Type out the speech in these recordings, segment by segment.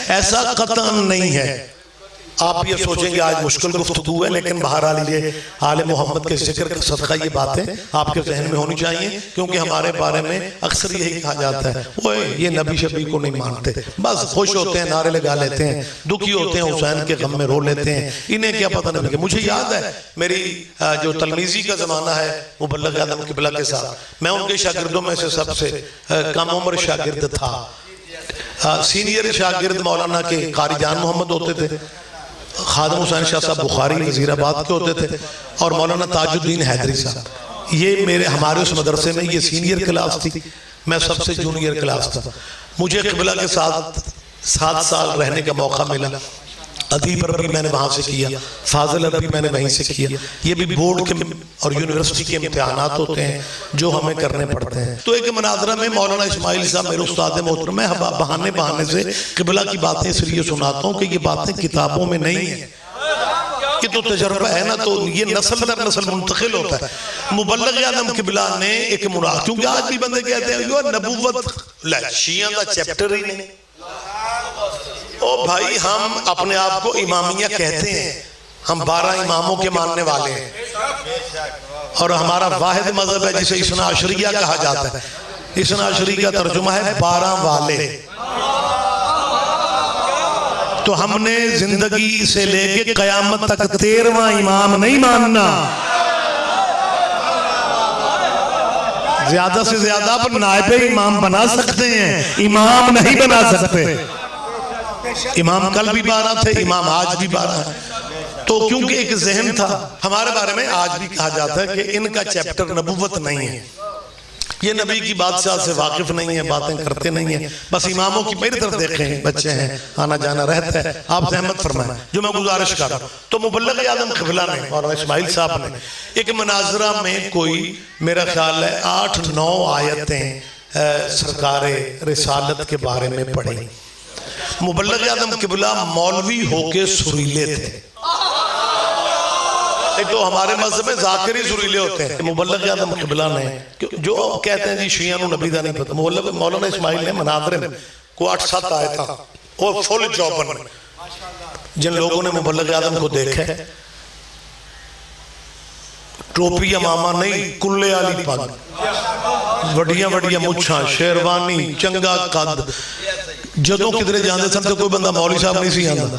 ایسا قطعاً نہیں ہے. آپ یہ سوچیں گے آج مشکل گفتگو ہے، لیکن بہرحال یہ آل محمد کے ذکر کا صدقہ یہ باتیں آپ کے ذہن میں ہونی چاہیے، کیونکہ ہمارے بارے میں اکثر یہی کہا جاتا ہے اوئے یہ نبی شبی کو نہیں مانتے، بس خوش ہوتے ہیں نعرے لگا لیتے ہیں، دکھی ہوتے ہیں حسین کے غم میں رو لیتے ہیں، انہیں کیا پتہ نہیں کہ مجھے یاد ہے میری جو تلمیذی کا زمانہ ہے مبلغ اعظم قبلہ کے ساتھ، میں ان کے شاگردوں میں سے سب سے کم عمر شاگرد تھا. سینئر شاگرد مولانا کے قاری جان محمد ہوتے تھے، خادم حسین شاہ صاحب بخاری وزیر آباد کے ہوتے تھے، اور مولانا تاج الدین حیدری صاحب. یہ ہمارے اس مدرسے میں یہ سینئر کلاس تھی، میں سب سے جونیئر کلاس تھا. مجھے قبلہ کے ساتھ 7 سال رہنے کا موقع ملا. ادیب عربی میں نے وہاں سے کیا، فاضل عربی میں نے وہیں سے کیا. یہ بھی بورڈ کے اور یونیورسٹی کے امتحانات ہوتے ہیں جو ہمیں کرنے پڑتے ہیں. تو ایک مناظرہ میں مولانا اسماعیل صاحب میرے استاد محترم، میں بہانے سے قبلہ کی باتیں اس لیے سناتا ہوں کہ یہ باتیں کتابوں میں نہیں ہیں، یہ تو تجربہ ہے نا، تو یہ نسل در نسل منتقل ہوتا ہے. مبلغ اعظم قبلہ نے ایک مراد، کیونکہ آج بھی بندے کہتے ہیں یہ نبوت شیعہ دا چیپٹر ہی نہیں. او بھائی ہم اپنے آپ کو امامیہ کہتے ہیں، ہم 12 اماموں کے ماننے والے ہیں، اور ہمارا واحد مذہب ہے جسے اثنا عشریہ کہا جاتا ہے. اثنا عشری کا ترجمہ ہے 12 والے. تو ہم نے زندگی سے لے کے قیامت تک 13واں امام نہیں ماننا. زیادہ سے زیادہ آپ نائب امام بنا سکتے ہیں، امام نہیں بنا سکتے. امام کل بھی 12 تھے، امام آج بھی 12 ہیں. تو کیونکہ ایک ذہن تھا ہمارے بارے میں، آج بھی کہا جاتا ہے کہ ان کا چیپٹر نبوت نہیں ہے، یہ نبی کی بادشاہ سے واقف نہیں ہے، باتیں کرتے نہیں ہیں. بس اماموں کی میری طرف دیکھیں، بچے ہیں، آنا جانا رہتا ہے، آپ زحمت فرمائیں جو میں گزارش کر رہا ہوں. تو مبلغ اعظم قبلہ نے اور اسماعیل صاحب نے ایک مناظرہ میں کوئی میرا خیال ہے 8-9 آیتیں سرکار رسالت کے بارے میں پڑھی. مبلغ اعظم قبلہ مولوی ہو کے سریلے تھے. ایک تو ہمارے مذہب میں ذاکری سریلے ہوتے ہیں، مبلغ اعظم قبلہ نے جو کہتے ہیں جی شیعہ نو نبی دا نہیں پتا، مولانا اسماعیل نے مناظرے میں کو 8-7 آئے تھا اور فل جوبن میں. جن لوگوں نے مبلغ اعظم کو دیکھا ہے، ٹوپی امامہ نہیں، کلے والی پگ، وڈیاں وڈیاں مچھاں، شیروانی، چنگا قد. جدوں کدھرے جاندے سن تو کوئی بندہ مولوی صاحب نہیں سی آندہ،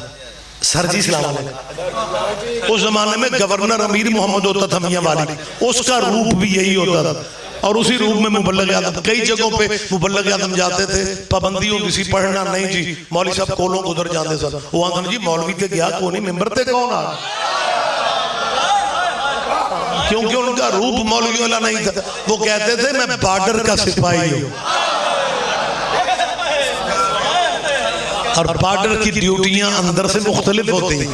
سر جی سلام علیکم. اس زمانے میں گورنر امیر محمد ہوتا تھا میاں والی، اس کا روپ بھی یہی ہوتا تھا، اور اسی روپ میں مبلغ اعظم. کئی جگہوں پہ مبلغ اعظم جاتے تھے، پابندیوں کسی پڑھنا نہیں جی، مولوی صاحب کولوں گزر جاندے سن، وہ آندھن جی مولوی تے گیا کونی، ممبر تے کون آ، کیونکہ ان کا روپ مولوی والا نہیں تھا. وہ کہتے تھے میں بارڈر کا سپاہی ہوں، اور بارڈر کی ڈیوٹیاں اندر سے مختلف ہوتی ہیں.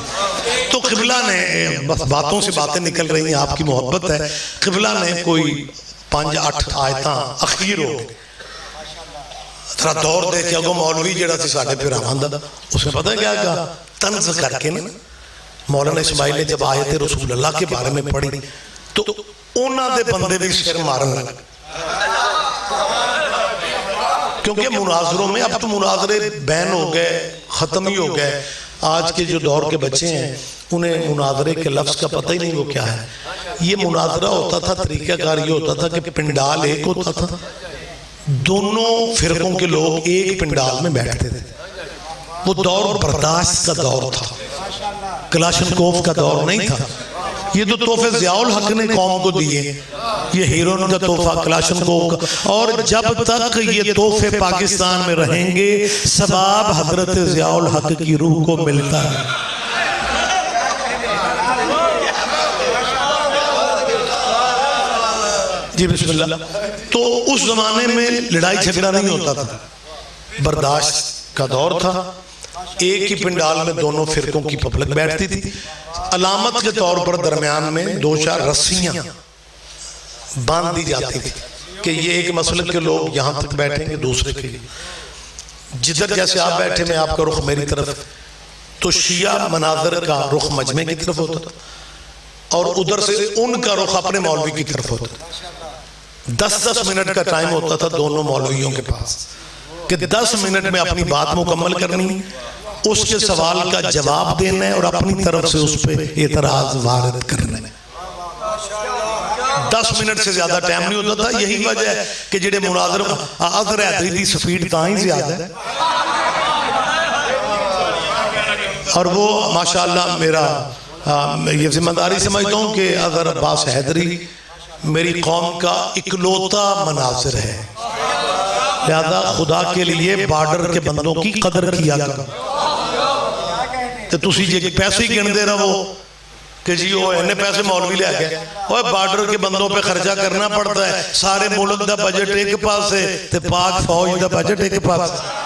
تو قبلہ نے بس باتوں سے باتیں نکل رہی ہیں، آپ کی محبت ہے. قبلہ نے کوئی 5-8 آیتاں اخیر ہو گئے، ترا دور دیکھے اگو مولوی جڑا سی ساڑھے پھر آماندہ، اس نے پتہ ہے کیا کہا؟ طنز کر کے نا مولانا اسماعیل نے جب آیت رسول اللہ کے بارے میں پڑھی تو انہاں دے بندے بھی سر مارن لگا. کیونکہ مناظروں میں اب تو مناظرے بین ہو گئے، ختم ہی ہو گئے. آج کے جو دور کے بچے ہیں انہیں مناظرے کے لفظ کا پتہ ہی نہیں وہ کیا ہے. یہ مناظرہ ہوتا تھا، طریقہ کار یہ ہوتا تھا کہ پنڈال ایک ہوتا تھا، دونوں فرقوں کے لوگ ایک پنڈال میں بیٹھتے تھے. وہ دور برداشت کا دور تھا، کلاشنکوف کا دور نہیں تھا. یہ تو تحفے ضیاء الحق نے قوم کو دیے، یہ ہیرون کا تحفہ کلاشنکوف کا. اور جب تک یہ تحفے پاکستان میں رہیں گے ثواب حضرت ضیاء الحق کی روح کو ملتا ہے. جی بسم اللہ. تو اس زمانے میں لڑائی جھگڑا نہیں ہوتا تھا، برداشت کا دور تھا. ایک ہی پنڈال میں دونوں فرقوں کی پبلک بیٹھتی تھی. علامت کے طور پر درمیان میں 2-4 رسیاں باندھ دی جاتی تھی کہ یہ ایک مسلک کے لوگ یہاں تک بیٹھیں گے، دوسرے کے جدھر جیسے آپ بیٹھے میں آپ کا رخ میری طرف. تو شیعہ مناظر کا رخ مجمع کی طرف ہوتا تھا اور ادھر سے ان کا رخ اپنے مولوی کی طرف ہوتا تھا. 10-10 منٹ کا ٹائم ہوتا تھا دونوں مولویوں کے پاس. کہ 10 منٹ میں اپنی بات مکمل کرنی، اس کے سوال کا جواب دینا ہے اور اپنی طرف سے اس پہ اعتراض وارد کرنا ہے۔ 10 منٹ سے زیادہ ٹائم نہیں ہوتا تھا۔ یہی وجہ ہے کہ جڑے مناظر اظہر حیدری دی سپیڈ تاں ہی زیادہ ہے، اور وہ ماشاءاللہ میرا یہ ذمہ داری سمجھتا ہوں کہ اظہر عباس حیدری میری قوم کا اکلوتا مناظر ہے، لہذا خدا کے لیے بارڈر کے بندوں کی قدر کیا کرو۔ تو تسی جی پیسے ہی گن دے رہو کہ جی وہ انہیں پیسے مولوی لے گئے، اور بارڈر کے بندوں پہ خرچہ کرنا پڑتا ہے، سارے ملک دا بجٹ ایک پاس ہے تے پاک فوج دا بجٹ ایک پاس ہے۔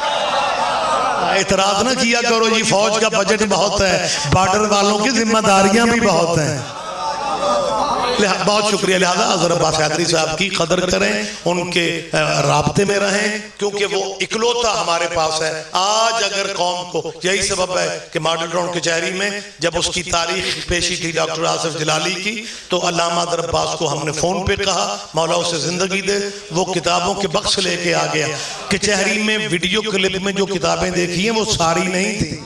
اعتراض نہ کیا کرو جی فوج کا بجٹ بہت ہے، بارڈر والوں کی ذمہ داریاں بھی بہت ہیں۔ بہت شکریہ، لہذا اظہر عباس حیدری صاحب کی قدر کریں، ان کے رابطے میں رہیں، کیونکہ وہ اکلوتا ہمارے پاس ہے۔ آج اگر قوم کو یہی سبب ہے کہ ماڈل ٹاؤن کچہری میں جب اس کی تاریخ پیشی تھی ڈاکٹر آصف جلالی کی، تو علامہ اظہر عباس کو ہم نے فون پہ کہا مولا اسے زندگی دے، وہ کتابوں کے بکس لے کے آ گیا۔ کچہری میں ویڈیو کلپ میں جو کتابیں دیکھی ہیں وہ ساری نہیں تھی۔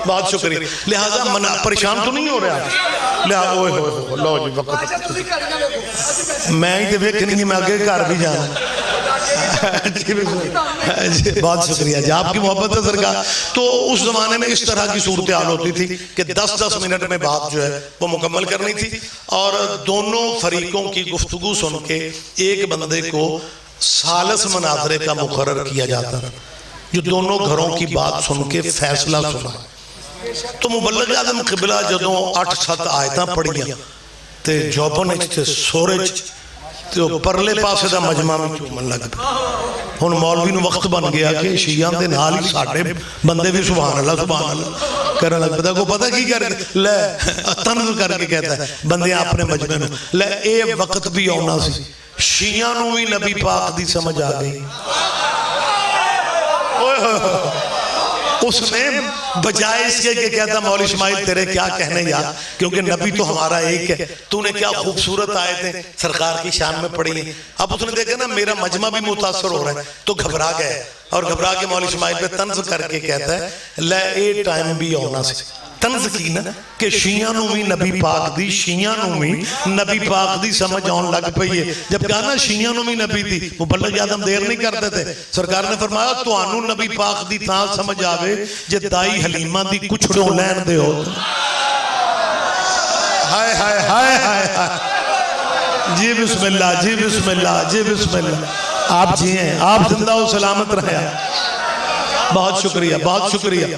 بہت شکریہ، لہذا پریشان تو نہیں ہو رہے آپ؟ لو جی وقت میں ہی تو ویک نہیں، میں آگے گھر بھی جانا۔ بہت شکریہ جی، آپ کی محبت ہے سرکار۔ تو اس زمانے میں اس طرح کی صورتحال ہوتی تھی کہ 10 منٹ میں بات جو ہے وہ مکمل کرنی تھی، اور دونوں فریقوں کی گفتگو سن کے ایک بندے کو ثالث مناظرے کا مقرر کیا جاتا تھا، جو دونوں گھروں کی بات سن کے فیصلہ سنا۔ تو مبلغ اعظم قبلہ جدوں 8-7 آیتاں پڑھیاں تے جوبن تے سورج تے پرلے پاسے دا مجمع میں چومن لگ پیا۔ ہن مولوی نو وقت بن گیا کہ شیعہ دے نال ہی ساڈے بندے بھی سبحان اللہ کرن لگ پیا۔ کو پتہ کی کر لے طنز کر کے کہتا ہے بندے اپنے مجمع نو، لے اے وقت بھی آنا سی شیعہ نو بھی نبی پاک دی سمجھ آ گئی۔ اس نے بجائے اس کے کہتا مولی اسماعیل تیرے کیا کہنے یار، کیونکہ نبی تو ہمارا ایک ہے، تو نے کیا خوبصورت آیتیں سرکار کی شان میں پڑھی ہیں۔ اب اس نے دیکھا نا میرا مجمع بھی متاثر ہو رہا ہے، تو گھبرا گئے، اور گھبرا کے مولی اسماعیل پہ طنز کر کے کہتا ہے لے اے ٹائم بھی آنا سی۔ طنز کی نا کہ شیعہ نو بھی نبی پاک دی، شیعہ نو بھی نبی پاک دی سمجھ آن لگ پئی ہے۔ جب کہا نا شیعہ نو بھی نبی دی، مبلغ اعظم دیر نہیں کرتے تھے، سرکار نے فرمایا تو آنو نبی پاک دی تاں سمجھ آوے جے دائی حلیمہ دی کچھڑوں لین دے ہو۔ ہائے ہائے ہائے ہائے، جی بسم اللہ، جی بسم اللہ، جی بسم اللہ۔ آپ جی ہیں، آپ زندہ و سلامت رہے۔ بہت شکریہ، بہت شکریہ۔